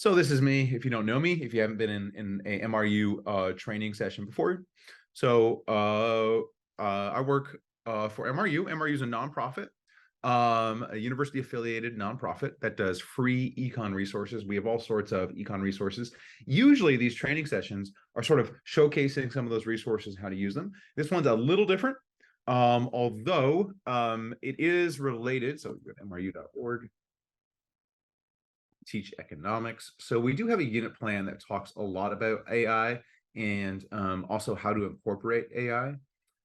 So this is me. If you don't know me, if you haven't been in a MRU training session before. So I work for MRU. MRU is a nonprofit, a university affiliated nonprofit that does free econ resources. We have all sorts of econ resources. Usually these training sessions are sort of showcasing some of those resources, how to use them. This one's a little different, although it is related. So MRU.org. Teach economics. So we do have a unit plan that talks a lot about AI and also how to incorporate AI.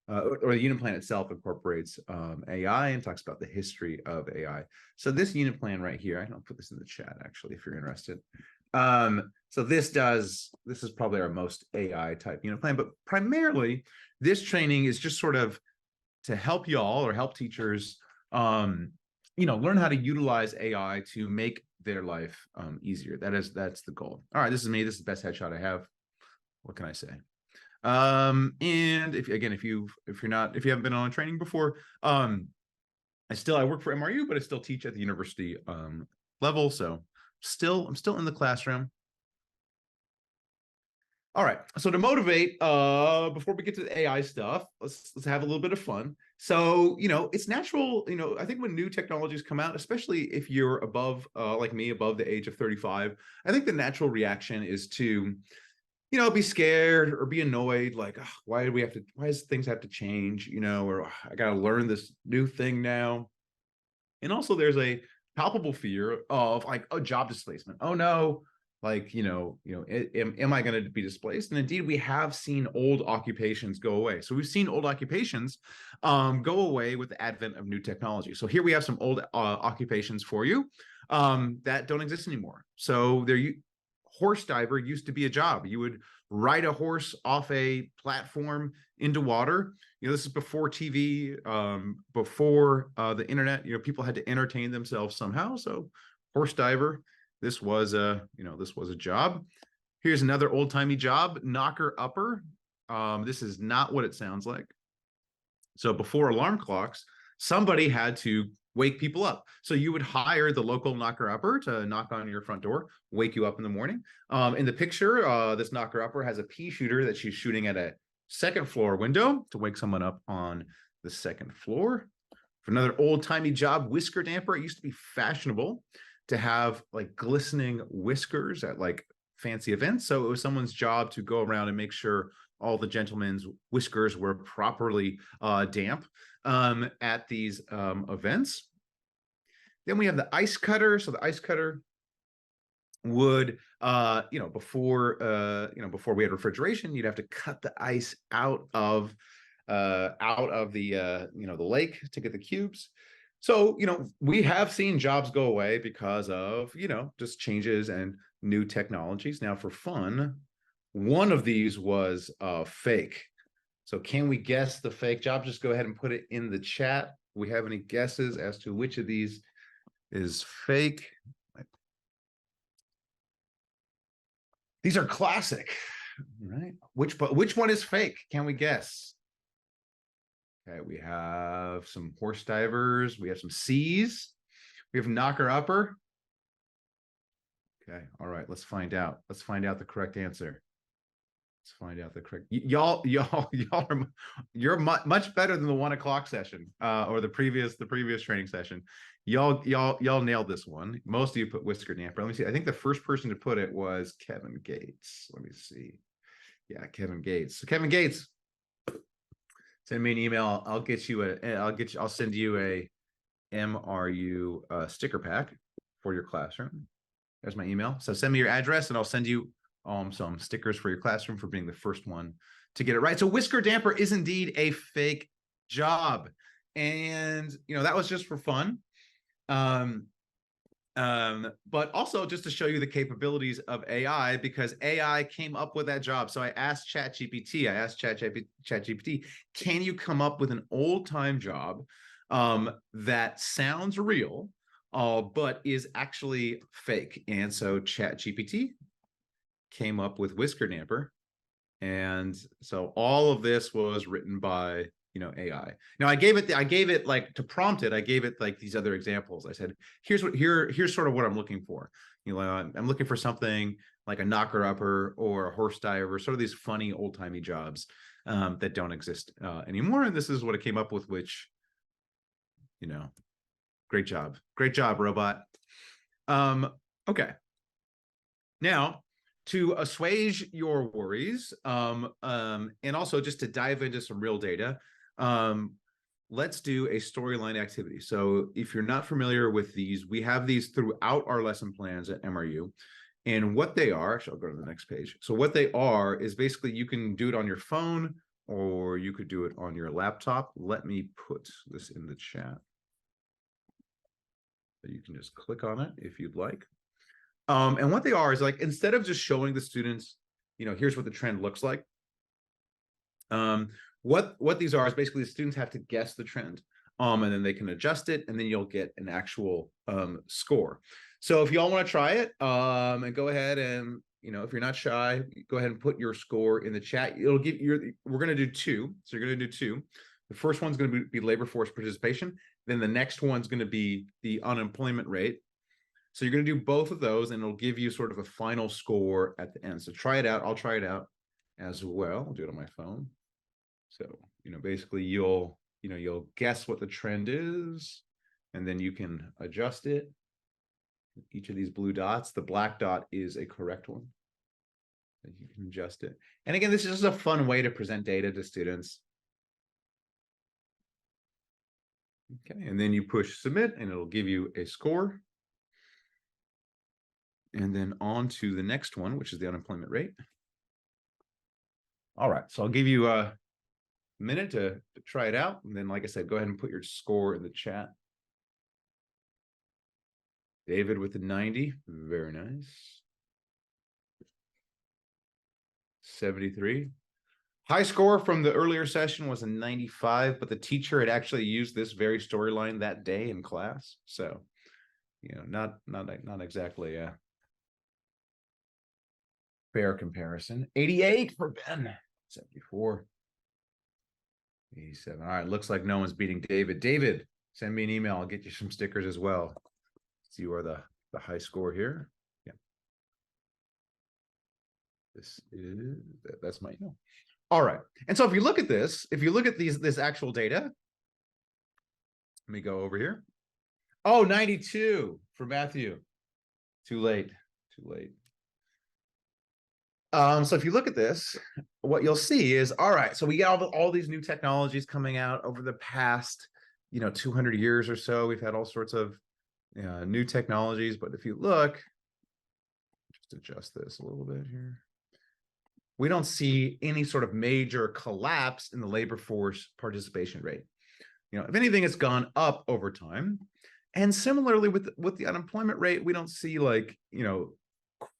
Or the unit plan itself incorporates AI and talks about the history of AI. So this unit plan right here, I'll put this in the chat actually if you're interested. So this is probably our most AI type unit plan, but primarily this training is just sort of to help y'all or help teachers learn how to utilize AI to make their life easier. That's the goal. All right, this is me. This is the best headshot I have. What can I say? And if you haven't been on training before, I work for MRU, but I still teach at the university level. So I'm still in the classroom. All right, so to motivate, before we get to the AI stuff, let's have a little bit of fun. So, it's natural, I think when new technologies come out, especially if you're above, like me, above the age of 35, I think the natural reaction is to, be scared or be annoyed, like, oh, why does things have to change, or oh, I got to learn this new thing now. And also there's a palpable fear of like, oh, job displacement. Oh no, like, am I going to be displaced? And indeed, we have seen old occupations go away. So we've seen old occupations go away with the advent of new technology. So here we have some old occupations for you that don't exist anymore. So horse diver used to be a job. You would ride a horse off a platform into water. This is before TV, before the internet. People had to entertain themselves somehow. So horse diver. This was a job. Here's another old-timey job, knocker upper. This is not what it sounds like. So before alarm clocks, somebody had to wake people up. So you would hire the local knocker upper to knock on your front door, wake you up in the morning. In the picture, this knocker upper has a pea shooter that she's shooting at a second floor window to wake someone up on the second floor. For another old-timey job, whisker damper. It used to be fashionable to have like glistening whiskers at like fancy events. So it was someone's job to go around and make sure all the gentlemen's whiskers were properly damp at these events. Then we have the ice cutter. So the ice cutter would, before we had refrigeration, you'd have to cut the ice out of the lake to get the cubes. So, we have seen jobs go away because of, just changes and new technologies. Now, for fun, one of these was fake. So can we guess the fake job? Just go ahead and put it in the chat. Do we have any guesses as to which of these is fake? These are classic, right? Which one is fake? Can we guess? Okay, we have some horse divers. We have some C's. We have knocker upper. Okay, all right, let's find out. Let's find out the correct answer. Let's find out the correct. Y'all are, you're much better than the 1 o'clock session or the previous training session. Y'all nailed this one. Most of you put whisker damper. Let me see. I think the first person to put it was Kevin Gates. Let me see. Yeah, Kevin Gates. So Kevin Gates, send me an email. I'll send you a MRU sticker pack for your classroom. There's my email. So send me your address and I'll send you some stickers for your classroom for being the first one to get it right. So whisker damper is indeed a fake job. And, that was just for fun. But also just to show you the capabilities of AI, because AI came up with that job. So I asked ChatGPT, can you come up with an old-time job that sounds real, but is actually fake? And so ChatGPT came up with whisker damper. And so all of this was written by AI. Now I gave it like, to prompt it, I gave it like these other examples. I said, here's sort of what I'm looking for. I'm looking for something like a knocker upper or a horse diver, sort of these funny old timey jobs that don't exist anymore. And this is what it came up with, which, great job, robot. Okay. Now, to assuage your worries, and also just to dive into some real data, let's do a storyline activity. So if you're not familiar with these, we have these throughout our lesson plans at MRU. And what they are, actually, I'll go to the next page. So what they are is basically you can do it on your phone or you could do it on your laptop. Let me put this in the chat. So you can just click on it if you'd like. And what they are is like, instead of just showing the students, here's what the trend looks like. What these are is basically the students have to guess the trend, and then they can adjust it, and then you'll get an actual score. So if y'all want to try it, and go ahead and, if you're not shy, go ahead and put your score in the chat. It'll give you, we're going to do two. So you're going to do two. The first one's going to be labor force participation. Then the next one's going to be the unemployment rate. So you're going to do both of those, and it'll give you sort of a final score at the end. So try it out. I'll try it out as well. I'll do it on my phone. So, basically you'll guess what the trend is, and then you can adjust it. Each of these blue dots, the black dot is a correct one. You can adjust it. And again, this is just a fun way to present data to students. Okay, and then you push submit, and it'll give you a score. And then on to the next one, which is the unemployment rate. All right, so I'll give you a minute to try it out. And then, like I said, go ahead and put your score in the chat. David with the 90, very nice. 73. High score from the earlier session was a 95, but the teacher had actually used this very storyline that day in class. So, not exactly a fair comparison. 88 for Ben. 74. 87. All right, looks like no one's beating David. David, send me an email. I'll get you some stickers as well. So you are the high score here. Yeah. That's my email. All right. And so if you look at this, if you look at this actual data, let me go over here. Oh, 92 for Matthew. Too late. So if you look at this, what you'll see is, all right, so we got all these new technologies coming out over the past, 200 years or so. We've had all sorts of new technologies. But if you look, just adjust this a little bit here, we don't see any sort of major collapse in the labor force participation rate. If anything, it's gone up over time. And similarly with the unemployment rate, we don't see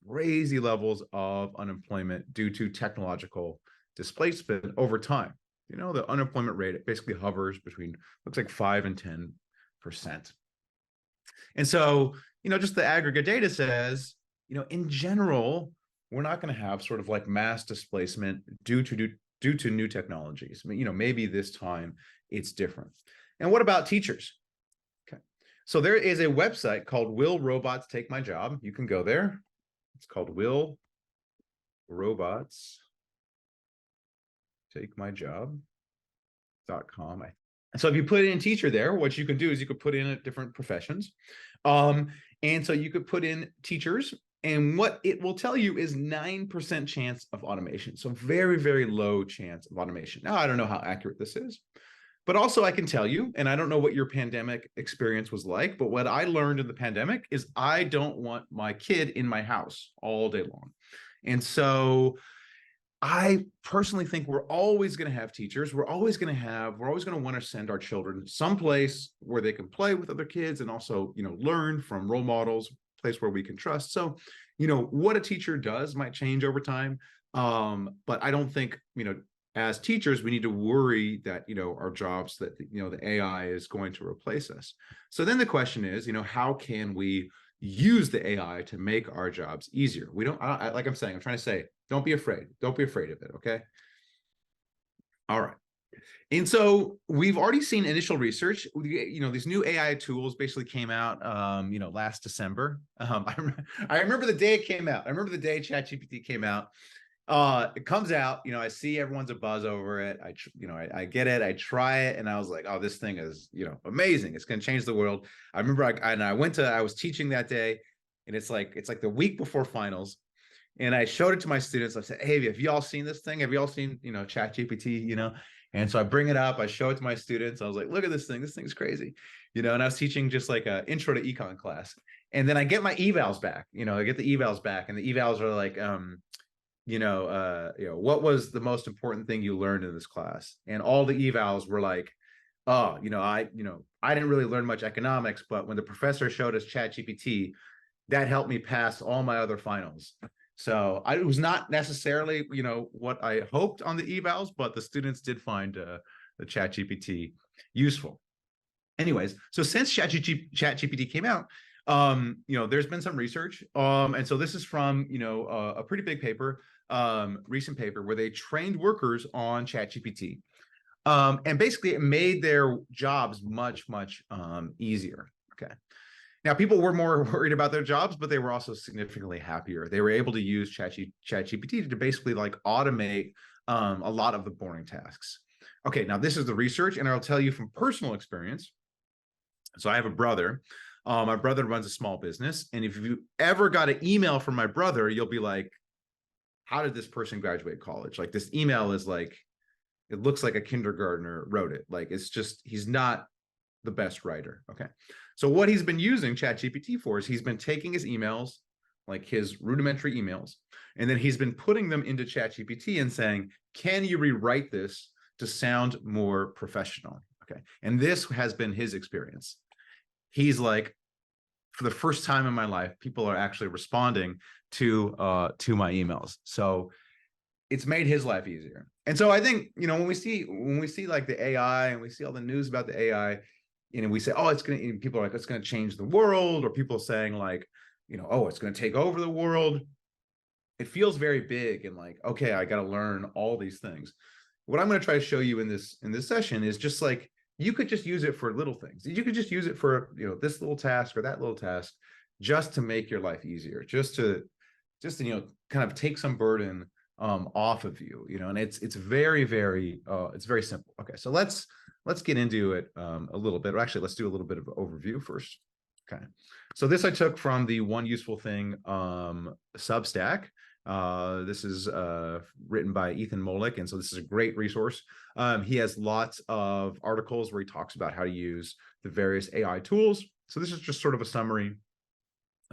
crazy levels of unemployment due to technological displacement over time. The unemployment rate basically hovers between, looks like 5 and 10%. And so, just the aggregate data says, in general, we're not going to have sort of like mass displacement due to new technologies. Maybe this time it's different. And what about teachers? Okay. So there is a website called Will Robots Take My Job? You can go there. It's called Will Robots Take My Job.com. So if you put in teacher there, what you can do is you could put in different professions. And so you could put in teachers, and what it will tell you is 9% chance of automation. So very, very low chance of automation. Now, I don't know how accurate this is, but also I can tell you, and I don't know what your pandemic experience was like, but what I learned in the pandemic is I don't want my kid in my house all day long. And so I personally think we're always going to have teachers. We're always going to want to send our children someplace where they can play with other kids and also, learn from role models, place where we can trust. So, what a teacher does might change over time. But I don't think, as teachers, we need to worry that, our jobs, that, the AI is going to replace us. So then the question is, how can we use the AI to make our jobs easier? We don't, like I'm trying to say, don't be afraid. Don't be afraid of it. Okay. All right. And so we've already seen initial research. These new AI tools basically came out, last December. I remember the day it came out. I remember the day ChatGPT came out. It comes out, I see everyone's a buzz over it. I get it. I try it, and I was like, oh, this thing is, amazing. It's going to change the world. I remember I was teaching that day, and it's like the week before finals. And I showed it to my students. I said, hey, have you all seen this thing? Have you all seen, ChatGPT, And so I bring it up, I show it to my students. I was like, look at this thing. This thing's crazy. And I was teaching just like an intro to econ class. And then I get my evals back, I get the evals back, and the evals are like, what was the most important thing you learned in this class? And all the evals were like, oh, I didn't really learn much economics, but when the professor showed us ChatGPT, that helped me pass all my other finals. So it was not necessarily, what I hoped on the evals, but the students did find the ChatGPT useful. Anyways, so since ChatGPT came out, there's been some research. And so this is from, a pretty big paper, recent paper where they trained workers on ChatGPT. And basically it made their jobs much, much easier. Okay. Now, people were more worried about their jobs, but they were also significantly happier. They were able to use ChatGPT to basically like automate a lot of the boring tasks. Okay, now this is the research, and I'll tell you from personal experience. So I have a brother. My brother runs a small business, and if you ever got an email from my brother, you'll be like, how did this person graduate college? Like, this email is like, it looks like a kindergartner wrote it. Like, it's just, he's not the best writer. Okay. So what he's been using ChatGPT for is he's been taking his emails, like his rudimentary emails, and then he's been putting them into ChatGPT and saying, can you rewrite this to sound more professional? Okay. And this has been his experience. He's like, for the first time in my life, people are actually responding to my emails. So it's made his life easier. And so I think, when we see like the AI and we see all the news about the AI, we say, oh, people are like, it's going to change the world, or people saying like, oh, it's going to take over the world. It feels very big and like, okay, I got to learn all these things. What I'm going to try to show you in this session is just like, you could just use it for little things. You could just use it for, this little task or that little task, just to make your life easier, just to kind of take some burden off of you, and it's very, very, it's very simple. Okay, so let's get into it a little bit. Or actually, let's do a little bit of an overview first. Okay, so this I took from the One Useful Thing Substack. This is written by Ethan Mollick, and so this is a great resource. He has lots of articles where he talks about how to use the various AI tools. So this is just sort of a summary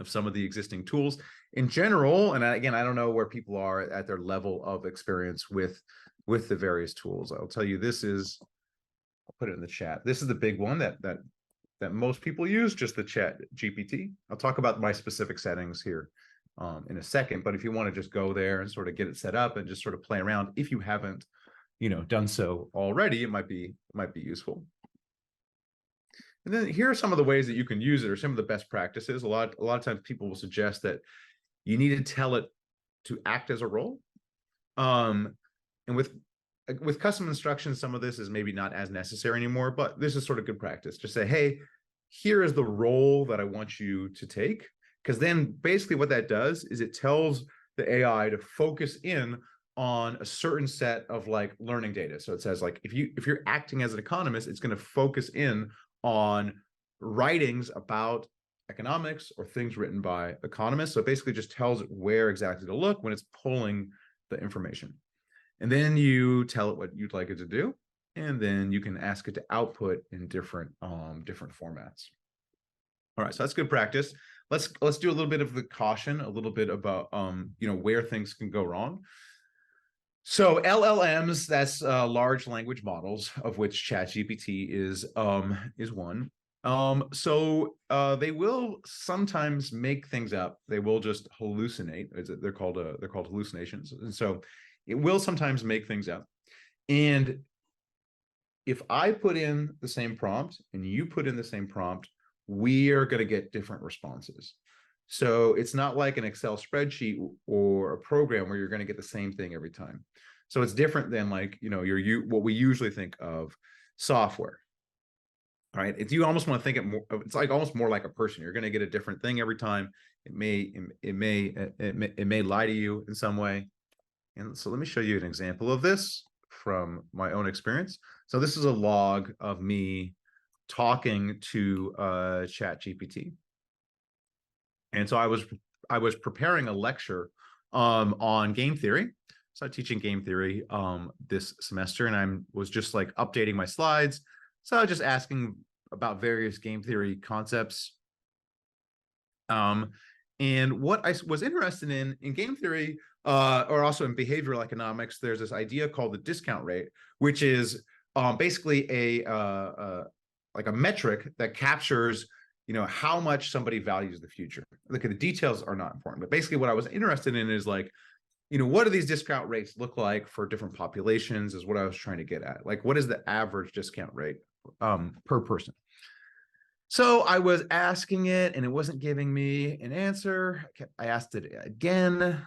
of some of the existing tools in general. And again, I don't know where people are at their level of experience with the various tools. I'll tell you, I'll put it in the chat. This is the big one that most people use, just the ChatGPT. I'll talk about my specific settings here in a second, but if you want to just go there and sort of get it set up and just sort of play around, if you haven't, done so already, it might be useful. And then here are some of the ways that you can use it, or some of the best practices. A lot of times people will suggest that you need to tell it to act as a role. And with custom instructions, some of this is maybe not as necessary anymore, but this is sort of good practice. Just say, hey, here is the role that I want you to take. Because then basically what that does is it tells the AI to focus in on a certain set of like learning data. So it says like, if you're acting as an economist, it's going to focus in on writings about economics or things written by economists. So it basically just tells it where exactly to look when it's pulling the information. And then you tell it what you'd like it to do, and then you can ask it to output in different formats. All right, so that's good practice. Let's do a little bit of the caution, a little bit about where things can go wrong. So LLMs, that's large language models, of which ChatGPT is one. So they will sometimes make things up. They will just hallucinate. They're called hallucinations. And so it will sometimes make things up. And if I put in the same prompt and you put in the same prompt, we are going to get different responses. So it's not like an Excel spreadsheet or a program where you're going to get the same thing every time. So it's different than like, what we usually think of software. All right. It's, you almost want to think it more, it's like almost more like a person. You're going to get a different thing every time. It may lie to you in some way. And so let me show you an example of this from my own experience. So this is a log of me talking to ChatGPT. And so I was preparing a lecture on game theory. So I'm teaching game theory this semester, and I was just like updating my slides. So I was just asking about various game theory concepts. And what I was interested in game theory, or also in behavioral economics, there's this idea called the discount rate, which is basically like a metric that captures, how much somebody values the future. Look, the details are not important, but basically what I was interested in is like, what do these discount rates look like for different populations is what I was trying to get at. Like, what is the average discount rate per person? So I was asking it and it wasn't giving me an answer. I asked it again,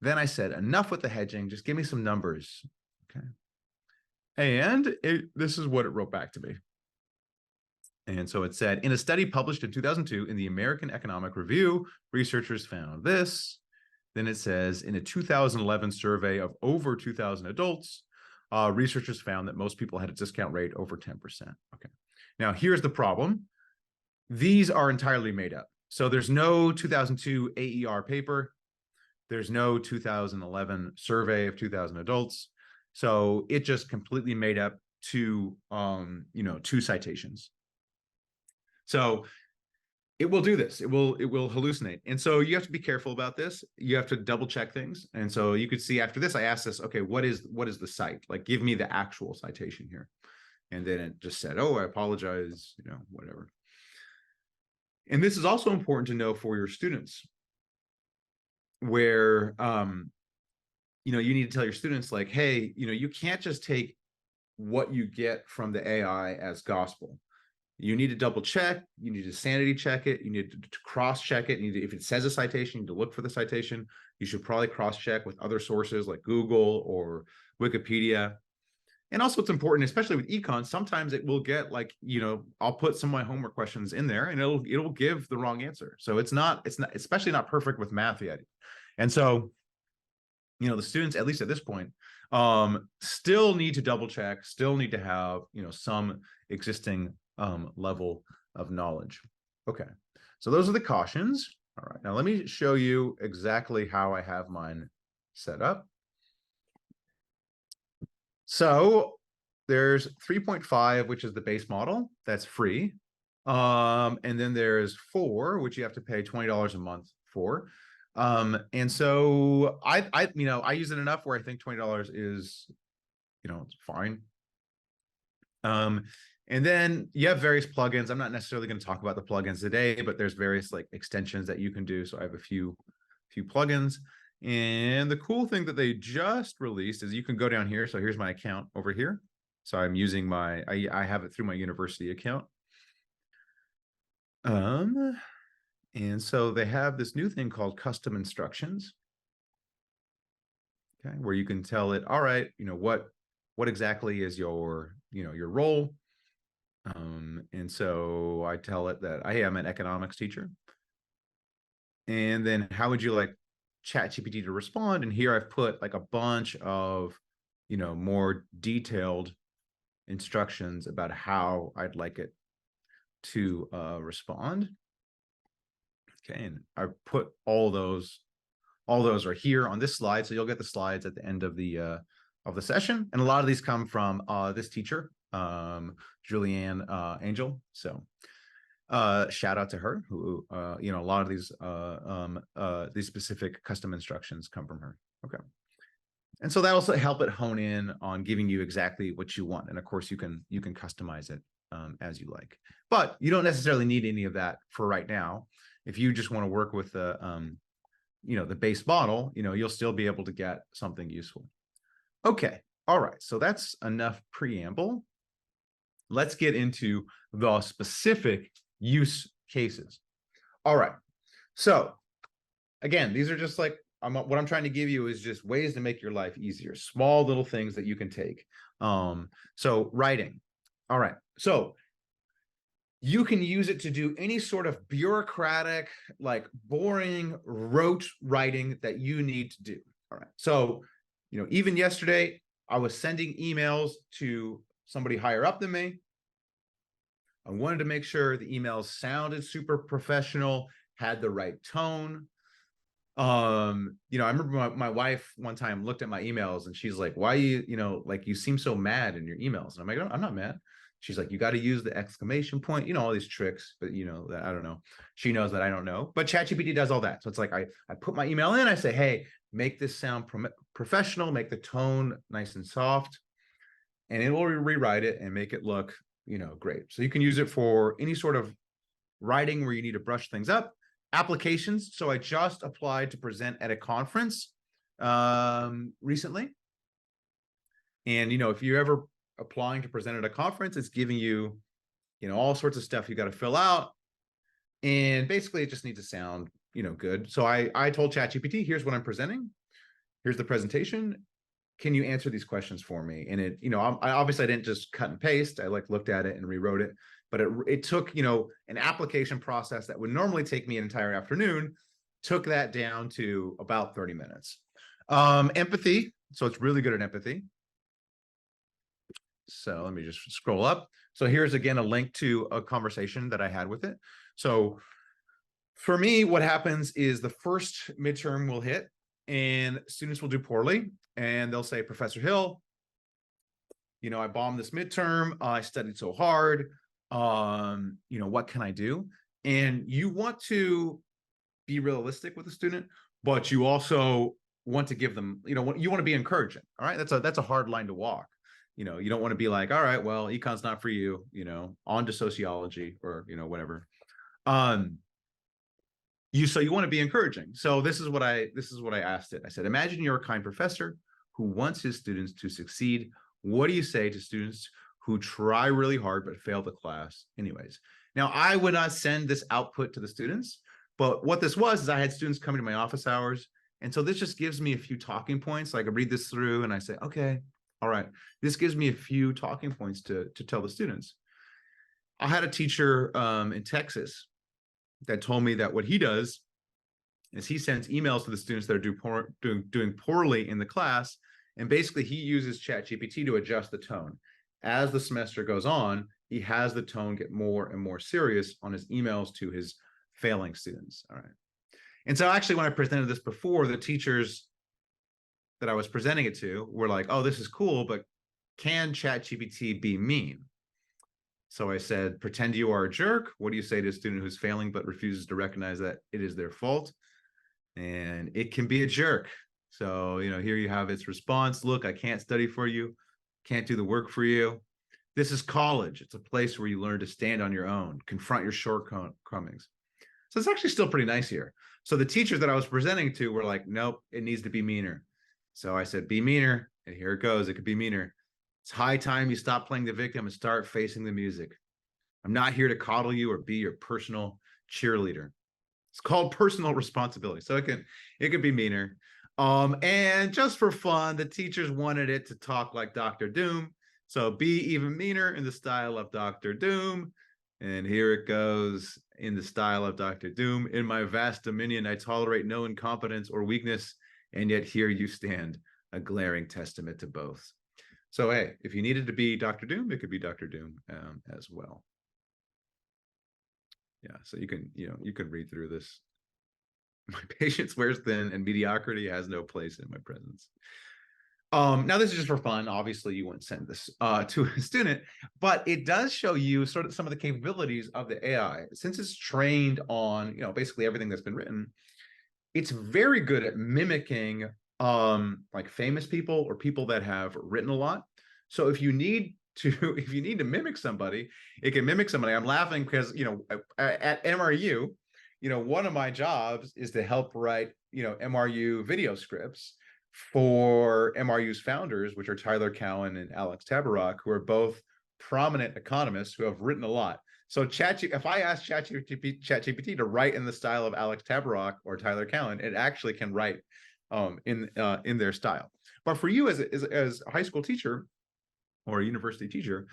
Then I said, enough with the hedging, just give me some numbers. Okay. And this is what it wrote back to me. And so it said, in a study published in 2002 in the American Economic Review, researchers found this. Then it says, in a 2011 survey of over 2,000 adults, researchers found that most people had a discount rate over 10%. Okay. Now, here's the problem. These are entirely made up. So there's no 2002 AER paper. There's no 2011 survey of 2,000 adults. So it just completely made up two citations. So it will do this. It will hallucinate. And so you have to be careful about this. You have to double check things. And so you could see after this, I asked this, okay, what is the cite? Like, give me the actual citation here. And then it just said, oh, I apologize, whatever. And this is also important to know for your students, where, you need to tell your students like, hey, you can't just take what you get from the AI as gospel. You need to double check. You need to sanity check it. You need to cross check it. If it says a citation, you need to look for the citation. You should probably cross check with other sources like Google or Wikipedia. And also it's important, especially with econ, sometimes it will get like, I'll put some of my homework questions in there and it'll give the wrong answer. So it's not, especially not perfect with math yet. And so, the students, at least at this point, still need to double check, still need to have, some existing level of knowledge. Okay, so those are the cautions. All right, now let me show you exactly how I have mine set up. So there's 3.5, which is the base model. That's free. And then there's 4, which you have to pay $20 a month for. And so I use it enough where I think $20 is, it's fine. And then you have various plugins. I'm not necessarily going to talk about the plugins today, but there's various like extensions that you can do. So I have a few plugins. And the cool thing that they just released is you can go down here. So here's my account over here. So I'm using I have it through my university account. And so they have this new thing called custom instructions. Okay, where you can tell it, all right, what exactly is your role? And so I tell it that I am an economics teacher. And then how would you like ChatGPT to respond? And here I've put like a bunch of, more detailed instructions about how I'd like it to respond. Okay, and I put all those are here on this slide. So you'll get the slides at the end of the session. And a lot of these come from this teacher, Julianne Angel. So shout out to her, who a lot of these specific custom instructions come from her. Okay. And so that also help it hone in on giving you exactly what you want. And of course you can customize it as you like, but you don't necessarily need any of that for right now. If you just want to work with the base model, you'll still be able to get something useful. Okay. All right. So that's enough preamble. Let's get into the specific use cases. All right. So again, these are just like what I'm trying to give you is just ways to make your life easier, small little things that you can take. So writing. All right. So you can use it to do any sort of bureaucratic, like boring, rote writing that you need to do. All right. So, even yesterday, I was sending emails to somebody higher up than me. I wanted to make sure the emails sounded super professional, had the right tone. I remember my wife one time looked at my emails and she's like, why you seem so mad in your emails? And I'm like, I'm not mad. She's like, you got to use the exclamation point, all these tricks, but that I don't know. She knows that I don't know, but ChatGPT does all that. So it's like, I put my email in, I say, hey, make this sound professional, make the tone nice and soft, and it will rewrite it and make it look, great. So you can use it for any sort of writing where you need to brush things up. Applications. So I just applied to present at a conference recently. And, if you're ever applying to present at a conference, it's giving you, all sorts of stuff you got to fill out. And basically it just needs to sound, good. So I told ChatGPT, here's what I'm presenting. Here's the presentation. Can you answer these questions for me? And it, I didn't just cut and paste. I looked at it and rewrote it. But it took, an application process that would normally take me an entire afternoon, took that down to about 30 minutes. Empathy. So it's really good at empathy. So let me just scroll up. So here's again a link to a conversation that I had with it. So for me, what happens is the first midterm will hit and students will do poorly. And they'll say, Professor Hill, I bombed this midterm. I studied so hard. What can I do? And you want to be realistic with the student, but you also want to give them, you want to be encouraging. All right. That's a hard line to walk. You don't want to be like, all right, well, econ's not for you, on to sociology or, whatever. So you want to be encouraging. So this is what I asked it. I said, imagine you're a kind professor who wants his students to succeed. What do you say to students who try really hard but fail the class anyways? Now, I would not send this output to the students, but what this was is I had students coming to my office hours. And so this just gives me a few talking points. So I could read this through and I say, okay, all right. This gives me a few talking points to tell the students. I had a teacher in Texas that told me that what he does is he sends emails to the students that are doing poorly in the class. And basically he uses ChatGPT to adjust the tone. As the semester goes on, he has the tone get more and more serious on his emails to his failing students. All right. And so actually when I presented this before, the teachers that I was presenting it to were like, oh, this is cool, but can ChatGPT be mean? So I said, pretend you are a jerk. What do you say to a student who's failing but refuses to recognize that it is their fault? And it can be a jerk. So, here you have its response. Look, I can't study for you. Can't do the work for you. This is college. It's a place where you learn to stand on your own, confront your shortcomings. So it's actually still pretty nice here. So the teachers that I was presenting to were like, nope, it needs to be meaner. So I said, be meaner. And here it goes. It could be meaner. It's high time you stop playing the victim and start facing the music. I'm not here to coddle you or be your personal cheerleader. It's called personal responsibility. So it could be meaner. And just for fun, the teachers wanted it to talk like Dr. Doom. So be even meaner in the style of Dr. Doom. And here it goes in the style of Dr. Doom. In my vast dominion, I tolerate no incompetence or weakness. And yet here you stand, a glaring testament to both. So, hey, if you needed to be Dr. Doom, it could be Dr. Doom as well. Yeah, so you can read through this. My patience wears thin and mediocrity has no place in my presence. Now this is just for fun. Obviously, you wouldn't send this to a student, but it does show you sort of some of the capabilities of the AI. Since it's trained on, basically everything that's been written, it's very good at mimicking like famous people or people that have written a lot. So if you need to mimic somebody, it can mimic somebody. I'm laughing because at MRU, one of my jobs is to help write MRU video scripts for MRU's founders, which are Tyler Cowen and Alex Tabarrok, who are both prominent economists who have written a lot. So if I ask ChatGPT to write in the style of Alex Tabarrok or Tyler Cowen, it actually can write in their style. But for you as a high school teacher or a university teacher,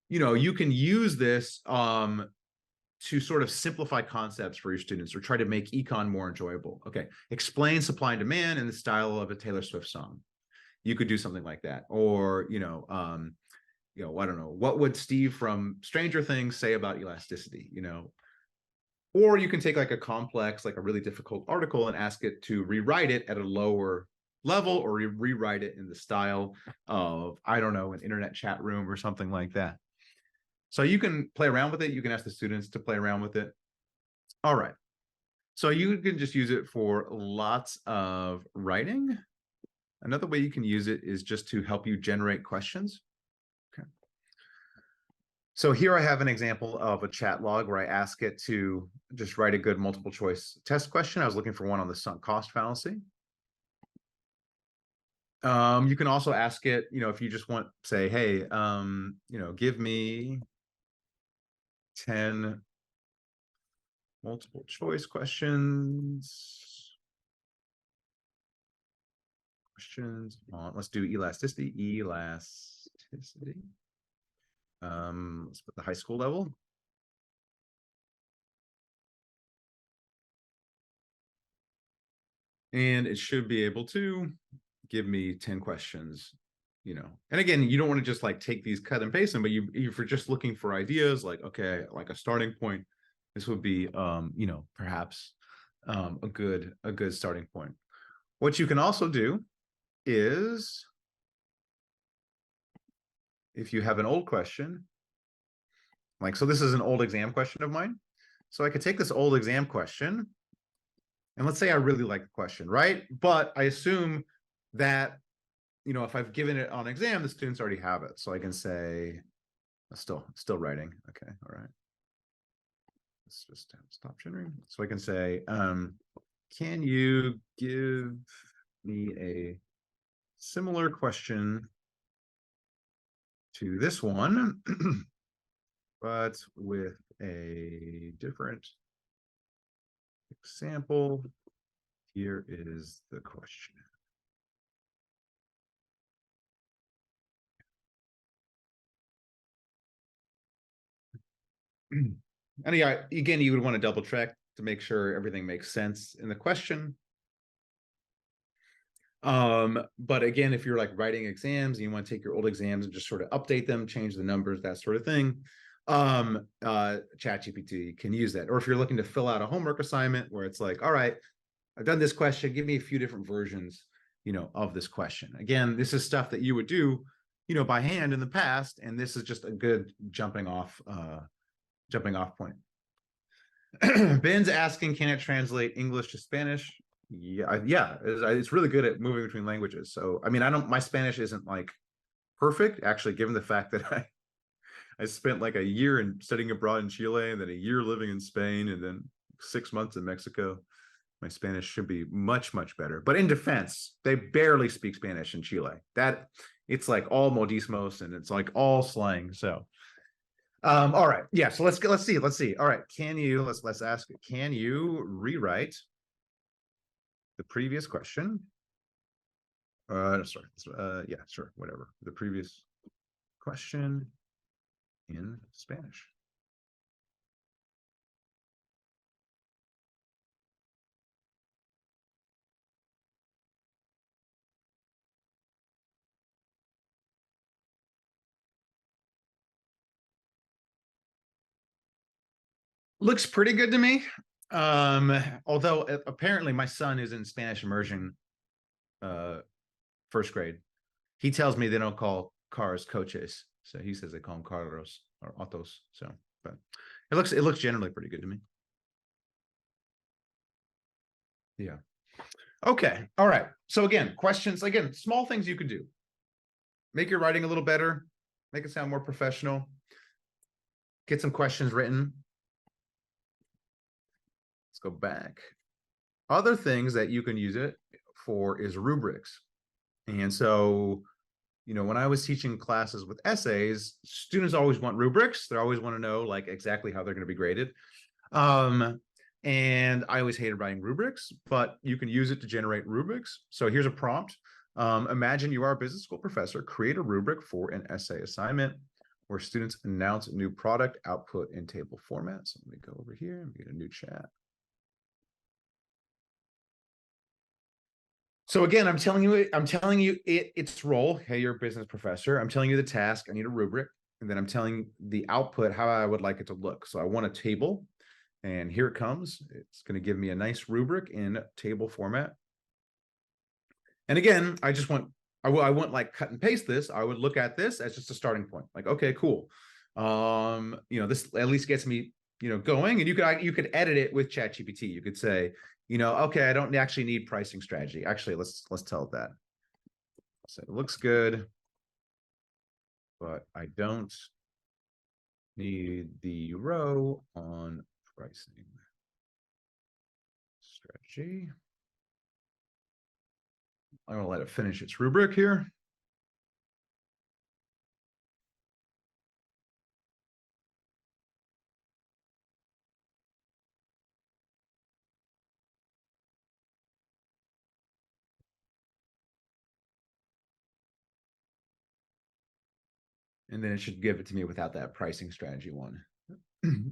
you can use this to sort of simplify concepts for your students or try to make econ more enjoyable. Okay, explain supply and demand in the style of a Taylor Swift song. You could do something like that. Or, I don't know, what would Steve from Stranger Things say about elasticity, Or you can take like a complex, like a really difficult article and ask it to rewrite it at a lower level or rewrite it in the style of, I don't know, an internet chat room or something like that. So you can play around with it. You can ask the students to play around with it. All right. So you can just use it for lots of writing. Another way you can use it is just to help you generate questions. Okay. So here I have an example of a chat log where I ask it to just write a good multiple choice test question. I was looking for one on the sunk cost fallacy. You can also ask it, if you just want, say, hey, give me 10 multiple choice questions. Let's do elasticity. Let's put the high school level. And it should be able to give me 10 questions, And again, you don't want to just like take these, cut and paste them, but if you're just looking for ideas, like, okay, like a starting point, this would be, perhaps a good starting point. What you can also do is, if you have an old question, like, so this is an old exam question of mine. So I could take this old exam question, and let's say I really like the question, right? But I assume that, if I've given it on exam, the students already have it. So I can say, still writing. Okay, all right. Let's just stop generating. So I can say, can you give me a similar question to this one, but with a different example? Here is the question. And yeah, again, you would want to double check to make sure everything makes sense in the question. But again, if you're like writing exams and you want to take your old exams and just sort of update them, change the numbers, that sort of thing, ChatGPT can use that. Or if you're looking to fill out a homework assignment where it's like, all right, I've done this question, give me a few different versions, of this question. Again, this is stuff that you would do, by hand in the past, and this is just a good jumping off point. Ben's asking, can it translate English to Spanish? Yeah, it's really good at moving between languages. So, I mean, my Spanish isn't like perfect, actually, given the fact that I spent like a year in studying abroad in Chile and then a year living in Spain and then 6 months in Mexico. My Spanish should be much, much better. But in defense, they barely speak Spanish in Chile. That it's like all modismos and it's like all slang. So all right. Yeah, so let's see. All right. Let's ask it. Can you rewrite the previous question? Sorry. Yeah, sure, whatever. The previous question in Spanish. Looks pretty good to me. Although apparently my son is in Spanish immersion, first grade. He tells me they don't call cars coches, so he says they call them carros or autos. So, but it looks generally pretty good to me. Yeah. Okay. All right. So again, questions. Again, small things you could do. Make your writing a little better. Make it sound more professional. Get some questions written. Let's go back. Other things that you can use it for is rubrics. And so when I was teaching classes with essays, students always want rubrics. They always want to know like exactly how they're going to be graded. And I always hated writing rubrics, but you can use it to generate rubrics. So here's a prompt. Imagine you are a business school professor, create a rubric for an essay assignment where students announce a new product output in table format. So let me go over here and get a new chat. So again, I'm telling you its role. Hey, you're a business professor. I'm telling you the task. I need a rubric. And then I'm telling the output how I would like it to look. So I want a table. And here it comes. It's going to give me a nice rubric in table format. And again, I wouldn't like cut and paste this. I would look at this as just a starting point. Like, okay, cool. This at least gets me, going. And you could edit it with ChatGPT. You could say, okay, I don't actually need pricing strategy. Actually, let's tell it that. So it looks good, but I don't need the row on pricing strategy. I'm going to let it finish its rubric here. And then it should give it to me without that pricing strategy one.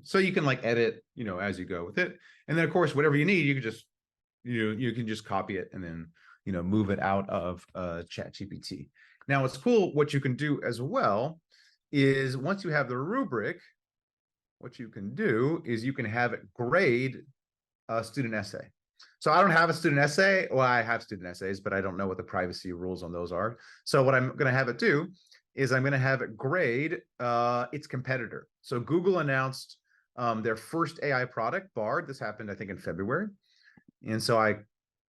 So you can like edit, as you go with it. And then of course, whatever you need, you can just, you can just copy it and then, move it out of ChatGPT. Now what's cool, what you can do as well is once you have the rubric, what you can do is you can have it grade a student essay. So I don't have a student essay. Well, I have student essays, but I don't know what the privacy rules on those are. So what I'm going to have it do is I'm going to have it grade its competitor. So Google announced their first AI product, Bard. This happened, I think, in February. And so I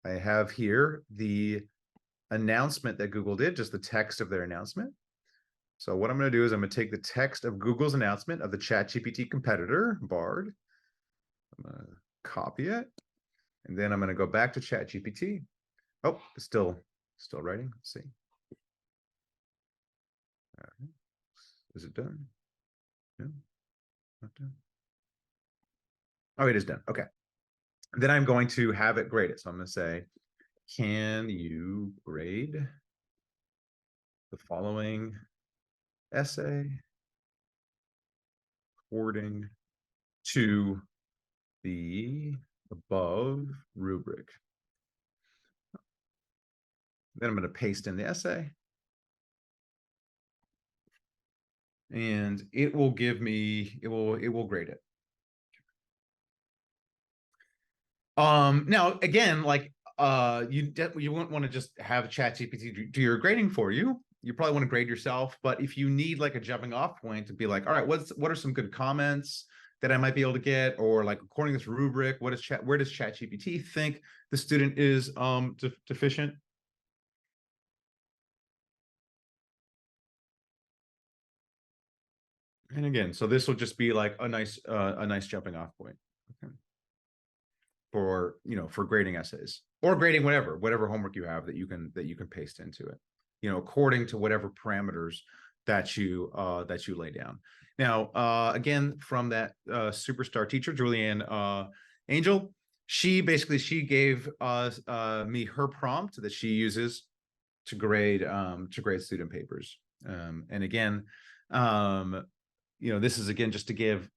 have here the announcement that Google did, just the text of their announcement. So what I'm going to do is I'm going to take the text of Google's announcement of the ChatGPT competitor, Bard. I'm going to copy it. And then I'm going to go back to ChatGPT. Oh, it's still writing. Let's see. All right. Is it done? No, not done. Oh, it is done. Okay. Then I'm going to have it grade it. So I'm going to say, can you grade the following essay according to the above rubric? Then I'm going to paste in the essay. And it will give me, it will grade it. Now again, like you wouldn't want to just have ChatGPT do your grading for you. You probably want to grade yourself, but if you need like a jumping off point to be like, all right, what are some good comments that I might be able to get, or like according to this rubric, where does ChatGPT think the student is deficient? And again, so this will just be like a nice jumping off point. Okay. For for grading essays or grading whatever homework you have that you can paste into it, according to whatever parameters that you lay down. Now again, from that superstar teacher Julianne Angel, she gave me her prompt that she uses to grade student papers. And again, this is again just to give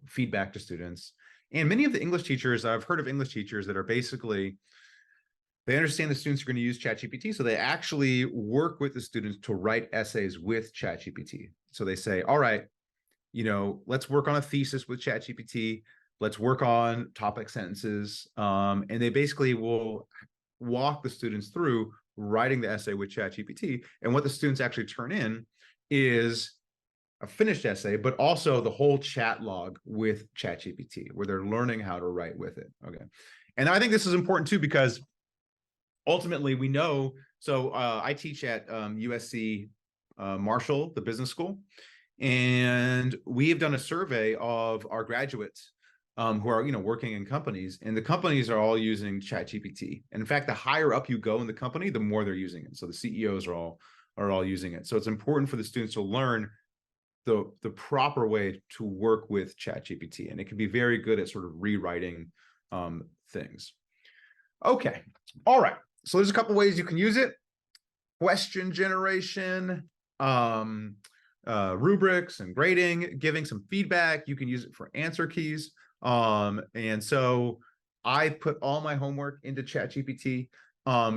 feedback to students. And many of the English teachers, I've heard of English teachers that are basically, they understand the students are going to use ChatGPT, so they actually work with the students to write essays with ChatGPT. So they say, all right, let's work on a thesis with ChatGPT. Let's work on topic sentences. And they basically will walk the students through writing the essay with ChatGPT. And what the students actually turn in is a finished essay, but also the whole chat log with ChatGPT, where they're learning how to write with it. Okay. And I think this is important too, because ultimately we know, so I teach at USC Marshall, the business school, and we have done a survey of our graduates who are working in companies, and the companies are all using ChatGPT. And in fact, the higher up you go in the company, the more they're using it. So the CEOs are all are all using it. So it's important for the students to learn the proper way to work with ChatGPT, and it can be very good at sort of rewriting things. Okay, all right. So there's a couple ways you can use it: question generation, rubrics and grading, giving some feedback. You can use it for answer keys. And so I put all my homework into ChatGPT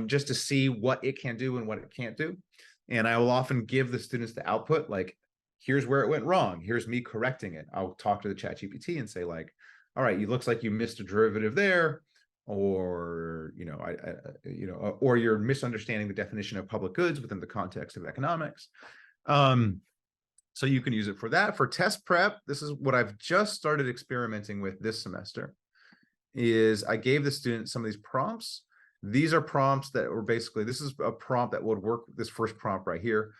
just to see what it can do and what it can't do. And I will often give the students the output, like, here's where it went wrong. Here's me correcting it. I'll talk to the ChatGPT and say, like, all right, it looks like you missed a derivative there, or or you're misunderstanding the definition of public goods within the context of economics. So you can use it for that. For test prep, this is what I've just started experimenting with this semester, is I gave the students some of these prompts. These are prompts that were basically, this is a prompt that would work, this first prompt right here,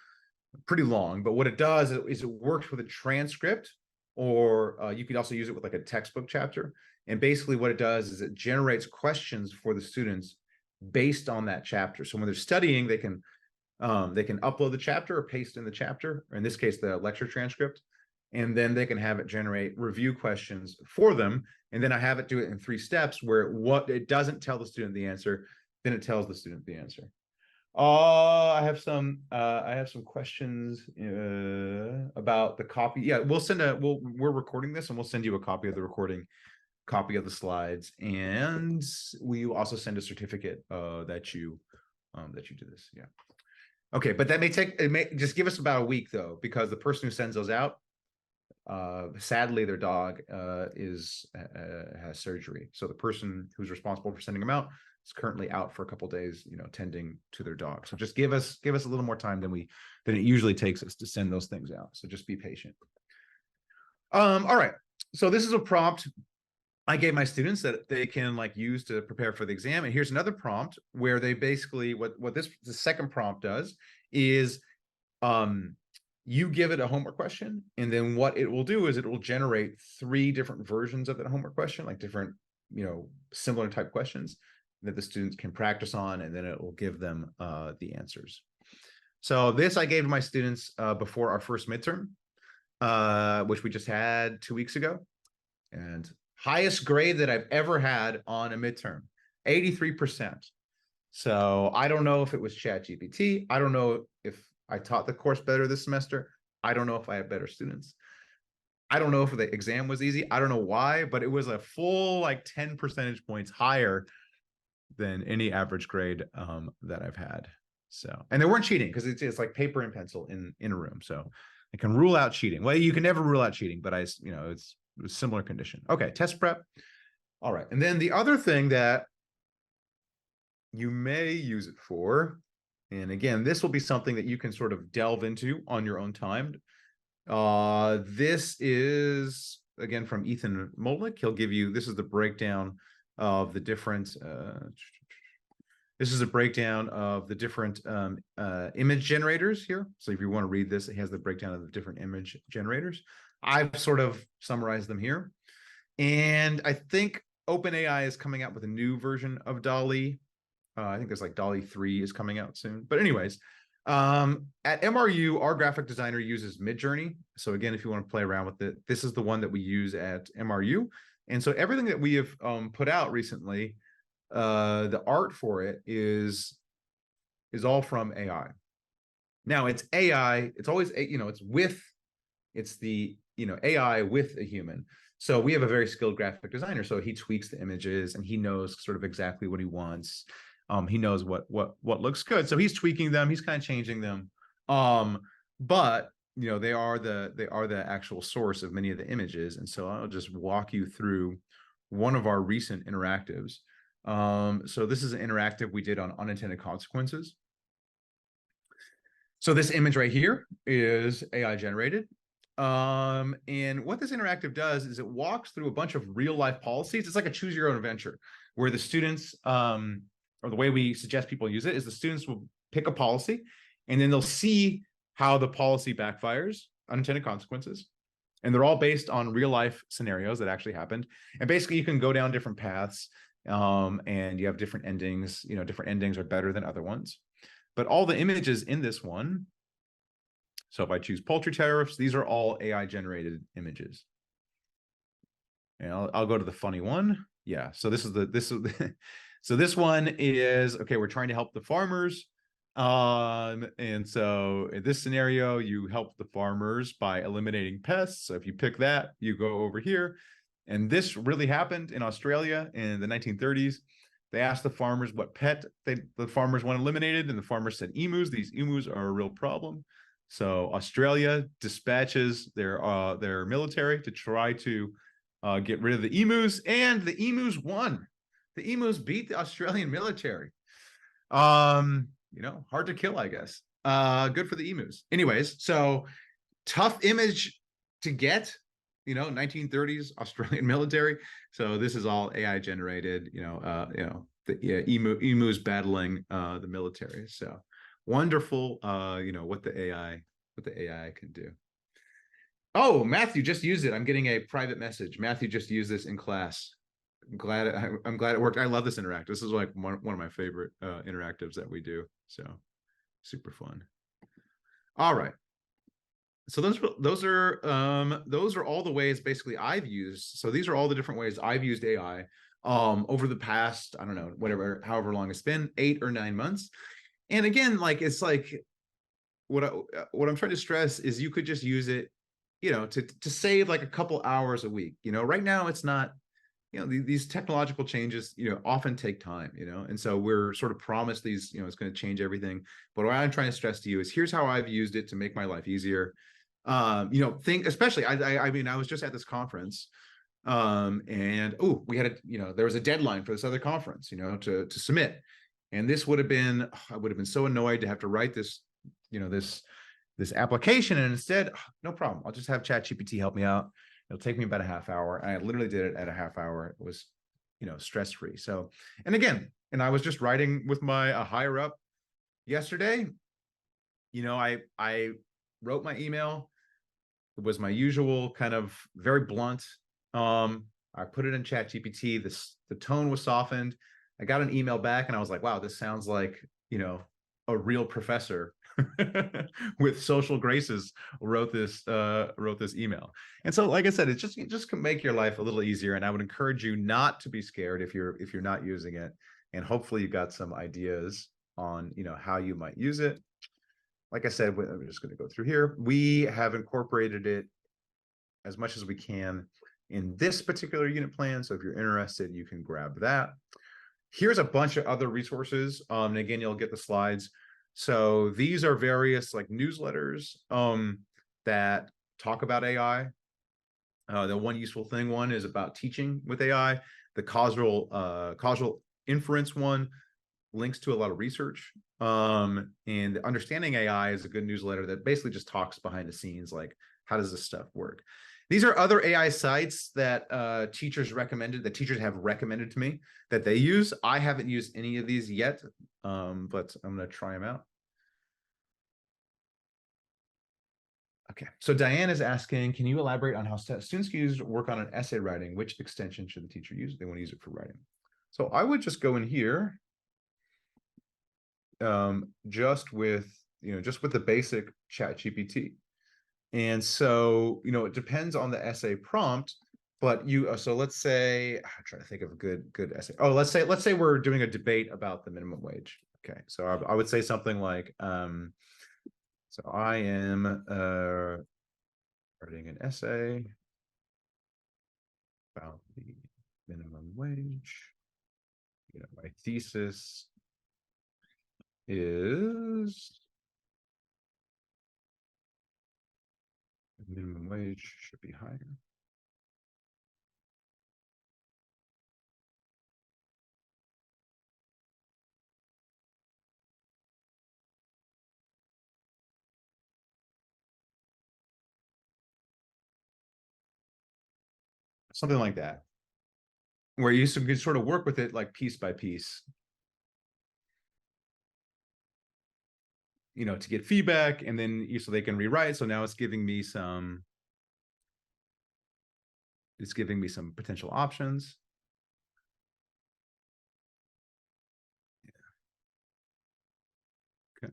pretty long, but what it does is it works with a transcript, or you could also use it with like a textbook chapter. And basically what it does is it generates questions for the students based on that chapter. So when they're studying, they can upload the chapter or paste in the chapter, or in this case, the lecture transcript, and then they can have it generate review questions for them. And then I have it do it in 3 steps, where it doesn't tell the student the answer, then it tells the student the answer. I have some questions about the copy. Yeah, we're recording this, and we'll send you a copy of the recording, copy of the slides, and we will also send a certificate that you did this. Yeah. Okay, but it may just give us about a week though, because the person who sends those out, sadly, their dog has surgery. So the person who's responsible for sending them out is currently out for a couple of days, tending to their dog. So just give us a little more time than it usually takes us to send those things out. So just be patient. All right. So this is a prompt I gave my students that they can use to prepare for the exam. And here's another prompt where they basically, the second prompt does is, you give it a homework question, and then what it will do is it will generate 3 different versions of that homework question, like different, similar type questions that the students can practice on, and then it will give them the answers. So this I gave to my students before our first midterm, which we just had 2 weeks ago, and highest grade that I've ever had on a midterm, 83%. So I don't know if it was ChatGPT. I don't know if I taught the course better this semester. I don't know if I have better students. I don't know if the exam was easy. I don't know why, but it was a full 10 percentage points higher than any average grade that I've had. So, and they weren't cheating, because it's like paper and pencil in a room. So I can rule out cheating. Well, you can never rule out cheating, but it's a similar condition. Okay, test prep. All right. And then the other thing that you may use it for, and again, this will be something that you can sort of delve into on your own time. This is, again, from Ethan Molik. He'll give you, this is the breakdown of the different, this is a breakdown of the different image generators here. So if you want to read this, it has the breakdown of the different image generators. I've sort of summarized them here. And I think OpenAI is coming out with a new version of DALL-E. I think there's DALL-E 3 is coming out soon. But anyways, at MRU, our graphic designer uses Midjourney. So again, if you want to play around with it, this is the one that we use at MRU. And so everything that we have put out recently, the art for it is all from AI. Now it's AI, it's always, it's the AI with a human. So we have a very skilled graphic designer. So he tweaks the images, and he knows sort of exactly what he wants. He knows what looks good. So he's tweaking them. He's kind of changing them. But they are the actual source of many of the images. And so I'll just walk you through one of our recent interactives. So this is an interactive we did on unintended consequences. So this image right here is AI generated. And what this interactive does is it walks through a bunch of real life policies. It's like a choose your own adventure, where the students, or the way we suggest people use it is the students will pick a policy, and then they'll see how the policy backfires, unintended consequences. And they're all based on real life scenarios that actually happened. And basically you can go down different paths, and you have different endings. Different endings are better than other ones. But all the images in this one, so if I choose poultry tariffs, these are all AI generated images. And I'll go to the funny one. Yeah, so this is so this one is, okay, we're trying to help the farmers. And so in this scenario, you help the farmers by eliminating pests. So if you pick that, you go over here. And this really happened in Australia in the 1930s. They asked the farmers what pet the farmers want eliminated, and the farmers said emus. These emus are a real problem. So Australia dispatches their military to try to get rid of the emus, and the emus won. The emus beat the Australian military. Hard to kill, I guess. Good for the emus. Anyways, so tough image to get, 1930s Australian military. So this is all AI generated, emus battling the military. So wonderful, what the AI can do. Oh, Matthew just used it. I'm getting a private message. Matthew just used this in class. I'm glad it worked. I love this interactive. This is like one of my favorite interactives that we do. So super fun. All right. So those are all the ways basically I've used. So these are all the different ways I've used AI over the past, I don't know, however long it's been, 8 or 9 months. And again, it's like what I'm trying to stress is you could just use it, to save like a couple hours a week. Right now it's not, these technological changes, often take time, and so we're sort of promised these, it's going to change everything. But what I'm trying to stress to you is here's how I've used it to make my life easier. Especially, I mean, I was just at this conference, and we had there was a deadline for this other conference, to submit, and this would have been, I would have been so annoyed to have to write this, this application, and instead, no problem, I'll just have ChatGPT help me out. It'll take me about a half hour. And I literally did it at a half hour. It was, stress-free. So, and again, I was just writing with my higher up yesterday. I wrote my email. It was my usual kind of very blunt. I put it in ChatGPT. The tone was softened. I got an email back and I was like, wow, this sounds like, a real professor with social graces wrote this email. And so, like I said, it just can make your life a little easier. And I would encourage you not to be scared if you're not using it. And hopefully you got some ideas on, how you might use it. Like I said, I'm just going to go through here. We have incorporated it as much as we can in this particular unit plan. So if you're interested, you can grab that. Here's a bunch of other resources. And again, you'll get the slides. So these are various like newsletters that talk about AI. The one useful thing one is about teaching with AI. The causal inference one links to a lot of research. And Understanding AI is a good newsletter that basically just talks behind the scenes, like how does this stuff work? These are other AI sites that teachers have recommended to me that they use. I haven't used any of these yet, but I'm going to try them out. Okay, so Diane is asking, can you elaborate on how students can use work on an essay writing? Which extension should the teacher use if they want to use it for writing? So I would just go in here, just with the basic ChatGPT. And so, it depends on the essay prompt, but so let's say, I'm trying to think of a good essay. Oh, let's say we're doing a debate about the minimum wage. Okay, so I would say something like, so I am writing an essay about the minimum wage. My thesis is minimum wage should be higher. Something like that, where you can sort of work with it like piece by piece, to get feedback, and then so they can rewrite. So now it's giving me some potential options. Okay.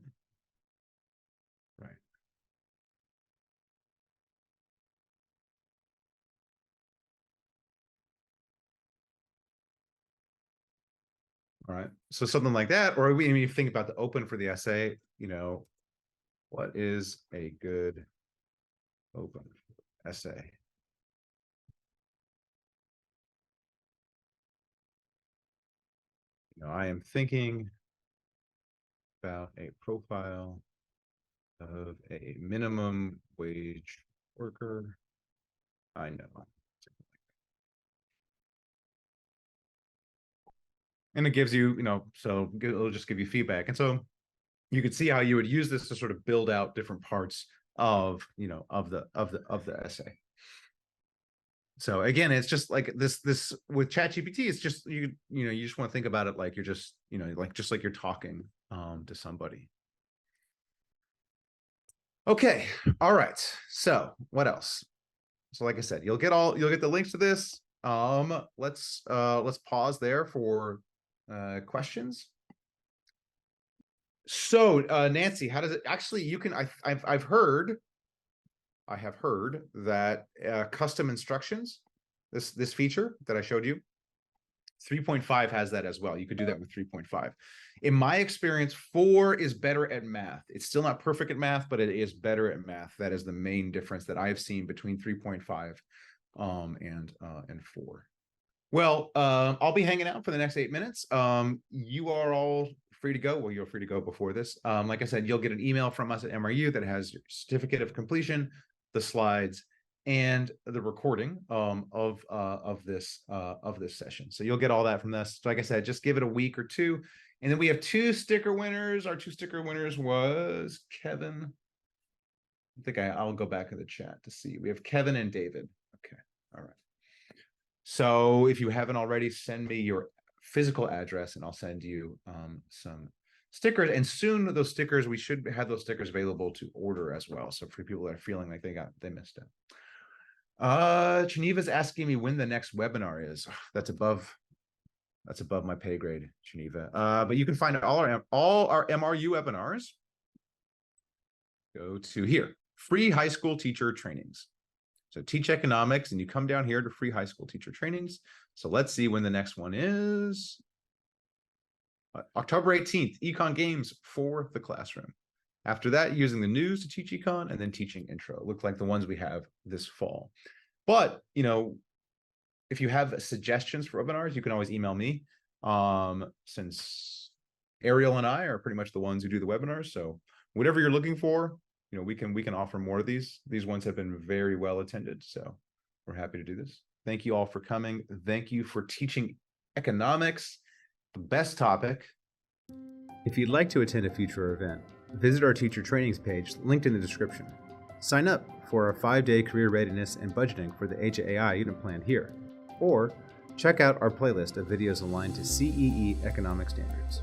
All right. So something like that, or we even think about the open for the essay, what is a good open essay? I am thinking about a profile of a minimum wage worker. I know. And it gives you, so it'll just give you feedback. And so you could see how you would use this to sort of build out different parts of, of the essay. So again, it's just like this with ChatGPT, it's just you just want to think about it like you're just, like you're talking to somebody. Okay. All right. So what else? So like I said, you'll get the links to this. Let's pause there for questions. So Nancy, how does it actually, you can, I have heard that custom instructions, this feature that I showed you, 3.5 has that as well. You could do that with 3.5. In my experience, 4 is better at math. It's still not perfect at math, but it is better at math. That is the main difference that I've seen between 3.5 and 4. Well, I'll be hanging out for the next 8 minutes. You are all free to go. Well, you're free to go before this. Like I said, you'll get an email from us at MRU that has your certificate of completion, the slides, and the recording of this session. So you'll get all that from this. So like I said, just give it a week or two. And then we have 2 sticker winners. Our 2 sticker winners was Kevin. I think I'll go back in the chat to see. We have Kevin and David. Okay. All right. So if you haven't already, send me your physical address and I'll send you some stickers. And soon those stickers, we should have those stickers available to order as well. So for people that are feeling like they missed it. Geneva's asking me when the next webinar is. That's above my pay grade, Geneva. But you can find all our MRU webinars. Go to here, free high school teacher trainings. So teach economics, and you come down here to free high school teacher trainings. So let's see when the next one is. October 18th, Econ Games for the classroom. After that, using the news to teach econ, and then teaching intro. Look like the ones we have this fall. But, if you have suggestions for webinars, you can always email me, since Ariel and I are pretty much the ones who do the webinars. So whatever you're looking for, we can offer more of these. These ones have been very well attended. So we're happy to do this. Thank you all for coming. Thank you for teaching economics, the best topic. If you'd like to attend a future event, visit our teacher trainings page linked in the description. Sign up for our 5-day career readiness and budgeting for the Age of AI unit plan here, or check out our playlist of videos aligned to CEE economic standards.